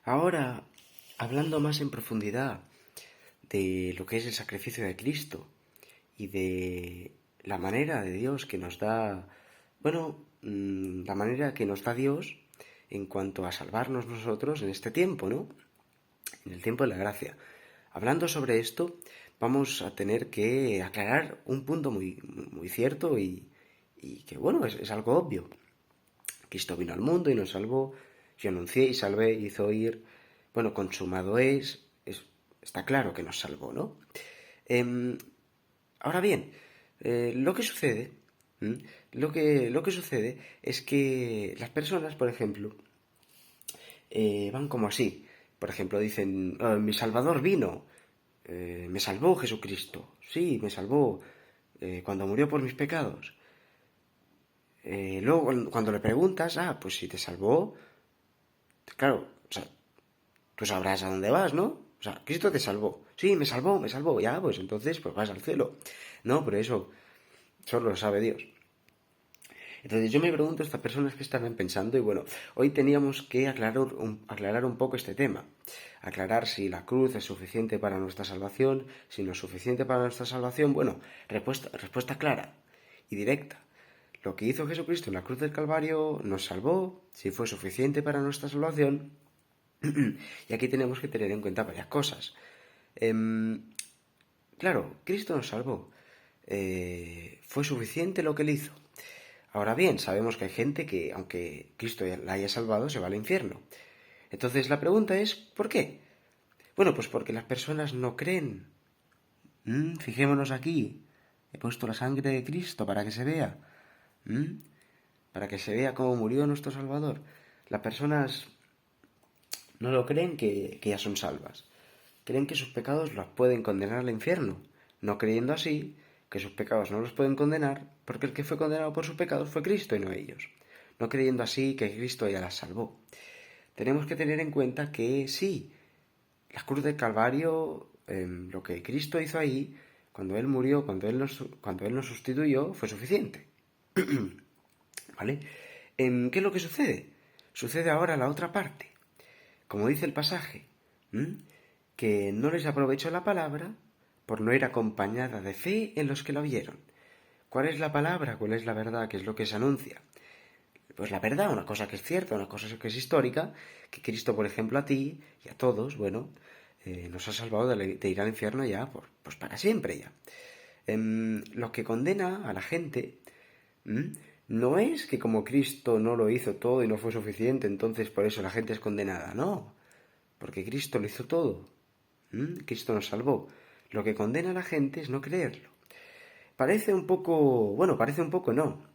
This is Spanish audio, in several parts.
Ahora, hablando más en profundidad de lo que es el sacrificio de Cristo y de la manera de Dios que nos da, la manera que nos da Dios en cuanto a salvarnos nosotros en este tiempo, ¿no? En el tiempo de la gracia. Hablando sobre esto, vamos a tener que aclarar un punto muy cierto y que, bueno, es algo obvio. Cristo vino al mundo y nos salvó. Yo anuncié y salvé, hizo oír. Bueno, consumado está claro que nos salvó, ¿no? Em, Ahora bien, lo que sucede, ¿m? Lo que sucede es que las personas, por ejemplo, van como así. Por ejemplo, dicen, "Ah, mi Salvador vino, me salvó Jesucristo, sí, me salvó cuando murió por mis pecados. Luego, cuando le preguntas, pues si te salvó, claro, o sea, tú sabrás a dónde vas, ¿no? O sea, Cristo te salvó. Sí, me salvó, ya, pues entonces pues vas al cielo. No, pero eso solo lo sabe Dios. Entonces yo me pregunto a estas personas que estarán pensando y bueno, hoy teníamos que aclarar un poco este tema. Aclarar si la cruz es suficiente para nuestra salvación, si no es suficiente para nuestra salvación. Bueno, respuesta clara y directa. Lo que hizo Jesucristo en la cruz del Calvario nos salvó, si fue suficiente para nuestra salvación. Y aquí tenemos que tener en cuenta varias cosas. Claro, Cristo nos salvó. ¿Fue suficiente lo que él hizo? Ahora bien, sabemos que hay gente que, aunque Cristo la haya salvado, se va al infierno. Entonces la pregunta es, ¿por qué? Bueno, pues porque las personas no creen. Fijémonos aquí. He puesto la sangre de Cristo para que se vea. Para que se vea cómo murió nuestro Salvador. Las personas no lo creen que ya son salvas. Creen que sus pecados los pueden condenar al infierno, no creyendo así que sus pecados no los pueden condenar porque el que fue condenado por sus pecados fue Cristo y no ellos. No creyendo así que Cristo ya las salvó. Tenemos que tener en cuenta que sí, la cruz del Calvario, lo que Cristo hizo ahí, cuando Él murió, cuando él nos sustituyó, fue suficiente. ¿Vale? ¿Qué es lo que sucede? Sucede ahora la otra parte. Como dice el pasaje, que no les aprovechó la palabra por no ir acompañada de fe en los que la oyeron. ¿Cuál es la palabra? ¿Cuál es la verdad? ¿Qué es lo que se anuncia? Pues la verdad, una cosa que es cierta, una cosa que es histórica, que Cristo, por ejemplo, a ti y a todos, bueno, nos ha salvado de ir al infierno ya, pues para siempre ya. Lo que condena a la gente no es que como Cristo no lo hizo todo y no fue suficiente, entonces por eso la gente es condenada, no, porque Cristo lo hizo todo. Cristo nos salvó. Lo que condena a la gente es no creerlo. Parece un poco, bueno, parece un poco no.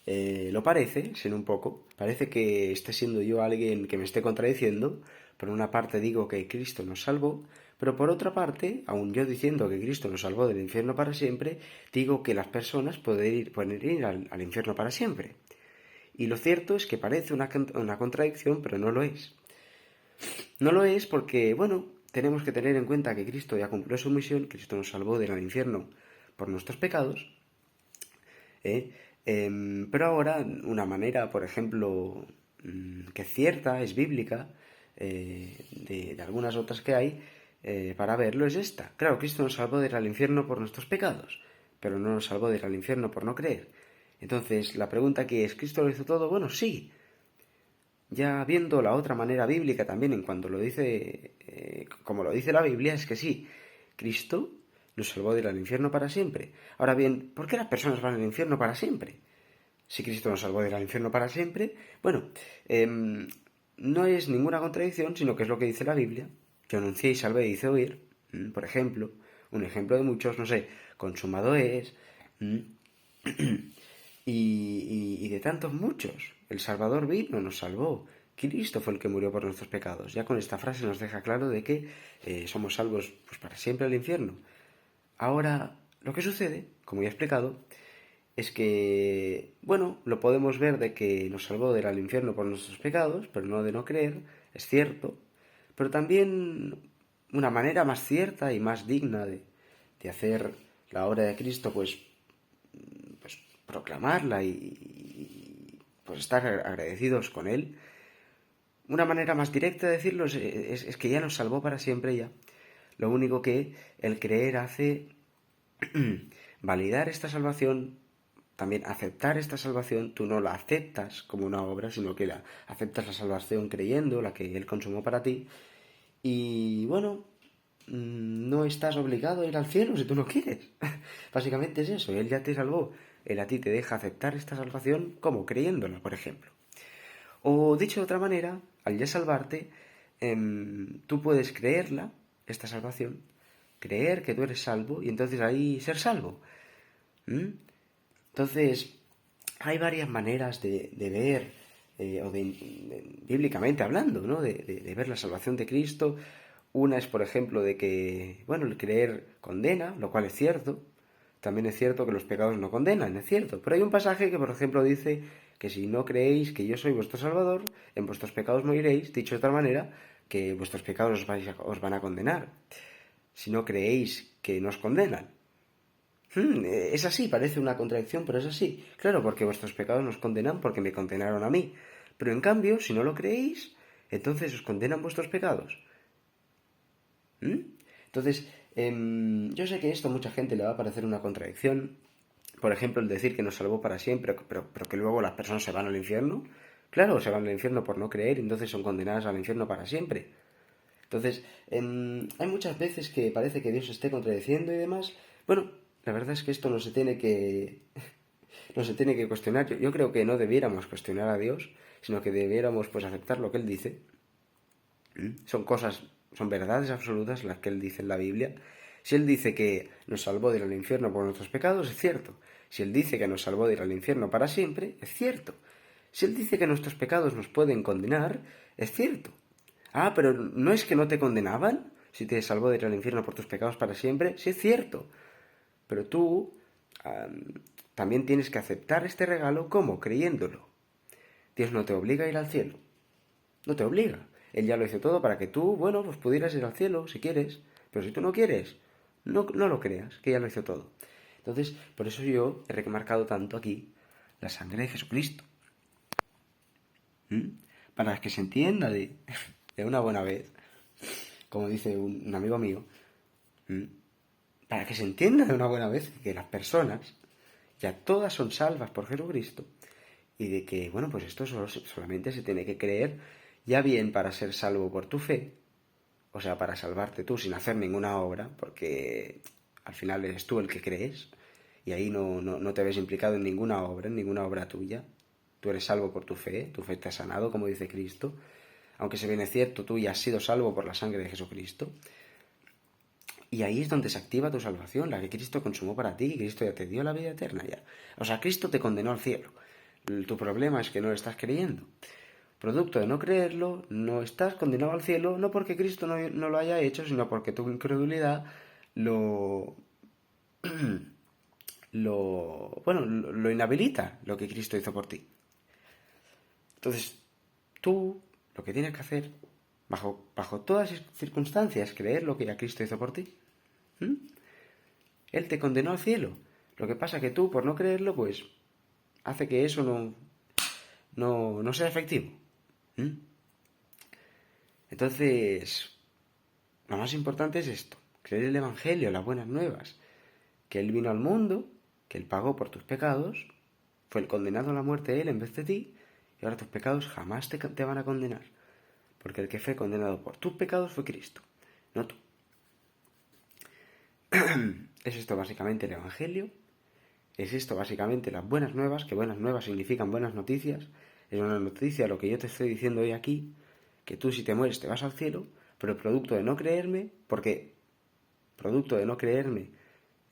Lo parece, sin un poco. Parece que esté siendo yo alguien que me esté contradiciendo. Por una parte digo que Cristo nos salvó, pero por otra parte, aun yo diciendo que Cristo nos salvó del infierno para siempre, digo que las personas pueden ir al infierno para siempre. Y lo cierto es que parece una contradicción, pero no lo es. No lo es porque, bueno, tenemos que tener en cuenta que Cristo ya cumplió su misión, Cristo nos salvó del infierno por nuestros pecados, ¿eh? Pero ahora una manera, por ejemplo, que es cierta, es bíblica, de algunas otras que hay, para verlo es esta. Claro, Cristo nos salvó del infierno por nuestros pecados, pero no nos salvó del infierno por no creer. Entonces, la pregunta aquí es, ¿Cristo lo hizo todo? Bueno, sí, ya viendo la otra manera bíblica también, en cuanto lo dice, como lo dice la Biblia, es que sí, Cristo nos salvó del infierno para siempre. Ahora bien, ¿por qué las personas van al infierno para siempre? Si Cristo nos salvó del infierno para siempre, bueno, no es ninguna contradicción, sino que es lo que dice la Biblia. Yo anuncié y salvé y hice oír, por ejemplo, un ejemplo de muchos, no sé, consumado es, y de tantos muchos. El Salvador vino, nos salvó. Cristo fue el que murió por nuestros pecados. Ya con esta frase nos deja claro de que somos salvos pues, para siempre del infierno. Ahora, lo que sucede, como ya he explicado, es que, bueno, lo podemos ver de que nos salvó del infierno por nuestros pecados, pero no de no creer, es cierto. Pero también una manera más cierta y más digna de hacer la obra de Cristo, pues proclamarla y pues estar agradecidos con Él, una manera más directa de decirlo es que ya nos salvó para siempre ya. Lo único que el creer hace validar esta salvación, también aceptar esta salvación. Tú no la aceptas como una obra, sino que la aceptas la salvación creyendo, la que Él consumó para ti. Y bueno, no estás obligado a ir al cielo si tú no quieres. Básicamente es eso, Él ya te salvó. Él a ti te deja aceptar esta salvación como creyéndola, por ejemplo. O dicho de otra manera, al ya salvarte, tú puedes creerla, esta salvación, creer que tú eres salvo y entonces ahí ser salvo. ¿Mm? Entonces, hay varias maneras de ver, bíblicamente hablando, ¿no? De ver la salvación de Cristo. Una es, por ejemplo, de que, bueno, el creer condena, lo cual es cierto. También es cierto que los pecados no condenan, es cierto. Pero hay un pasaje que, por ejemplo, dice que si no creéis que yo soy vuestro Salvador, en vuestros pecados moriréis, dicho de otra manera, que vuestros pecados os van a condenar. Si no creéis que nos condenan. Es así, parece una contradicción, pero es así. Claro, porque vuestros pecados nos condenan porque me condenaron a mí. Pero en cambio, si no lo creéis, entonces os condenan vuestros pecados. Entonces, yo sé que esto a mucha gente le va a parecer una contradicción. Por ejemplo, el decir que nos salvó para siempre, pero que luego las personas se van al infierno. Claro, se van al infierno por no creer y entonces son condenadas al infierno para siempre. Entonces, hay muchas veces que parece que Dios esté contradiciendo y demás. Bueno, la verdad es que esto no se tiene que, no se tiene que cuestionar. Yo creo que no debiéramos cuestionar a Dios, sino que debiéramos pues aceptar lo que Él dice. Son cosas, son verdades absolutas las que Él dice en la Biblia. Si Él dice que nos salvó de ir al infierno por nuestros pecados, es cierto. Si Él dice que nos salvó de ir al infierno para siempre, es cierto. Si Él dice que nuestros pecados nos pueden condenar, es cierto. Ah, pero ¿no es que no te condenaban si te salvó de ir al infierno por tus pecados para siempre? Sí, es cierto. Pero tú también tienes que aceptar este regalo como creyéndolo. Dios no te obliga a ir al cielo. No te obliga. Él ya lo hizo todo para que tú, bueno, pues pudieras ir al cielo si quieres. Pero si tú no quieres, no lo creas, que ya lo hizo todo. Entonces, por eso yo he remarcado tanto aquí la sangre de Jesucristo. ¿Mm? Para que se entienda de una buena vez, como dice un amigo mío, para que se entienda de una buena vez que las personas ya todas son salvas por Jesucristo y de que, bueno, pues esto solamente se tiene que creer, ya bien para ser salvo por tu fe, o sea, para salvarte tú sin hacer ninguna obra, porque al final eres tú el que crees y ahí no te ves implicado en ninguna obra tuya. Tú eres salvo por tu fe te ha sanado, como dice Cristo. Aunque se viene cierto, tú ya has sido salvo por la sangre de Jesucristo. Y ahí es donde se activa tu salvación, la que Cristo consumó para ti, y Cristo ya te dio la vida eterna ya. O sea, Cristo te condenó al cielo. Tu problema es que no lo estás creyendo. Producto de no creerlo, no estás condenado al cielo, no porque Cristo no lo haya hecho, sino porque tu incredulidad lo, lo inhabilita, lo que Cristo hizo por ti. Entonces, tú lo que tienes que hacer, bajo todas las circunstancias, creer lo que ya Cristo hizo por ti. Él te condenó al cielo. Lo que pasa que tú, por no creerlo, pues hace que eso no sea efectivo. Entonces, lo más importante es esto, creer el Evangelio, las buenas nuevas, que Él vino al mundo, que Él pagó por tus pecados, fue el condenado a la muerte Él en vez de ti, y ahora tus pecados jamás te van a condenar, porque el que fue condenado por tus pecados fue Cristo, no tú. Es esto básicamente el Evangelio, es esto básicamente las buenas nuevas, que buenas nuevas significan buenas noticias, es una noticia lo que yo te estoy diciendo hoy aquí, que tú si te mueres te vas al cielo, pero producto de no creerme,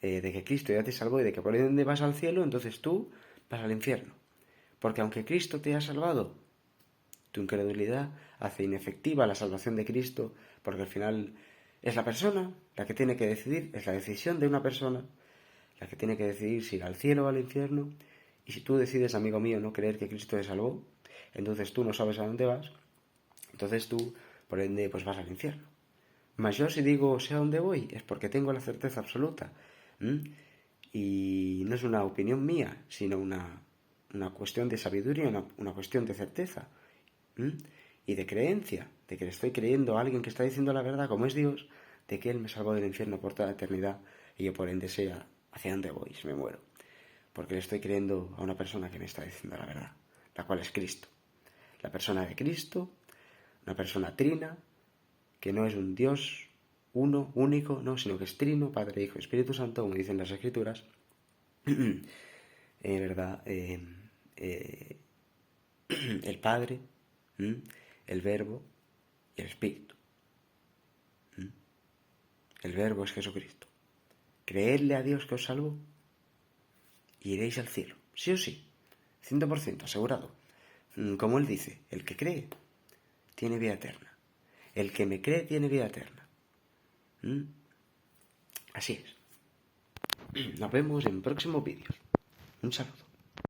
de que Cristo ya te salvó y de que por ende vas al cielo, entonces tú vas al infierno. Porque aunque Cristo te ha salvado, tu incredulidad hace inefectiva la salvación de Cristo, porque al final es la persona la que tiene que decidir, es la decisión de una persona la que tiene que decidir si ir al cielo o al infierno. Y si tú decides, amigo mío, no creer que Cristo te salvó, entonces tú no sabes a dónde vas, entonces tú, por ende, pues vas al infierno. Mas yo si digo sé a dónde voy, es porque tengo la certeza absoluta. Y no es una opinión mía, sino una cuestión de sabiduría, una cuestión de certeza. y de creencia, de que le estoy creyendo a alguien que está diciendo la verdad, como es Dios, de que Él me salvó del infierno por toda la eternidad y yo por ende sé hacia dónde voy si me muero. Porque le estoy creyendo a una persona que me está diciendo la verdad, la cual es Cristo. La persona de Cristo, una persona trina, que no es un Dios uno, único, no, sino que es trino, Padre, Hijo y Espíritu Santo, como dicen las Escrituras. ¿Verdad? El Padre, el Verbo y el Espíritu. El Verbo es Jesucristo. Creedle a Dios que os salvó y iréis al cielo, sí o sí, 100% asegurado. Como Él dice, el que cree tiene vida eterna. El que me cree tiene vida eterna. Así es. Nos vemos en próximos vídeos. Un saludo.